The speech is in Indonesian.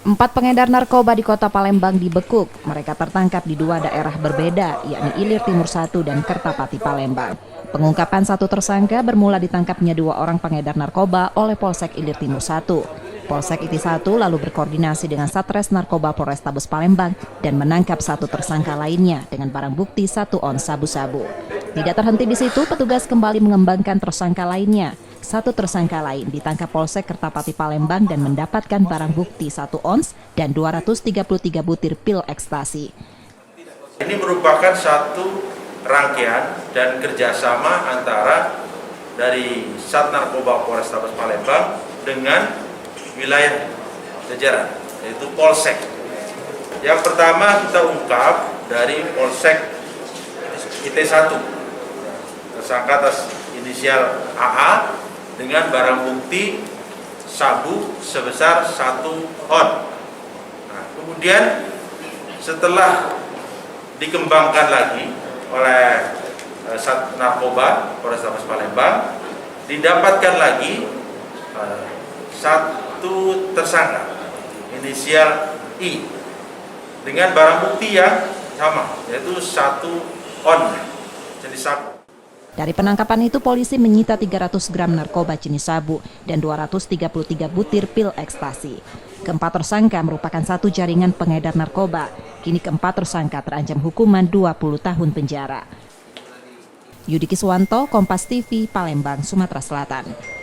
Empat pengedar narkoba di kota Palembang dibekuk. Mereka tertangkap di dua daerah berbeda, yakni Ilir Timur 1 dan Kertapati Palembang. Pengungkapan satu tersangka bermula ditangkapnya dua orang pengedar narkoba oleh Polsek Ilir Timur 1. Polsek IT 1 lalu berkoordinasi dengan Satres Narkoba Polrestabes Palembang dan menangkap satu tersangka lainnya dengan barang bukti 1 ons sabu-sabu. Tidak terhenti di situ, petugas kembali mengembangkan tersangka lainnya. Satu tersangka lain ditangkap Polsek Kertapati Palembang dan mendapatkan barang bukti 1 ons dan 233 butir pil ekstasi. Ini merupakan satu rangkaian dan kerjasama antara dari Sat Narkoba Polrestabes Palembang dengan wilayah jajaran, yaitu Polsek. Yang pertama kita ungkap dari Polsek IT 1, tersangka atas inisial AA dengan barang bukti sabu sebesar 1 on. Nah, kemudian setelah dikembangkan lagi oleh Sat Narkoba Polrestabes Palembang, didapatkan lagi satu tersangka inisial I dengan barang bukti yang sama, yaitu 1 on jenis sabu. Dari penangkapan itu, polisi menyita 300 gram narkoba jenis sabu dan 233 butir pil ekstasi. Keempat tersangka merupakan satu jaringan pengedar narkoba. Kini keempat tersangka terancam hukuman 20 tahun penjara. Yudi Kiswanto, Kompas TV, Palembang, Sumatera Selatan.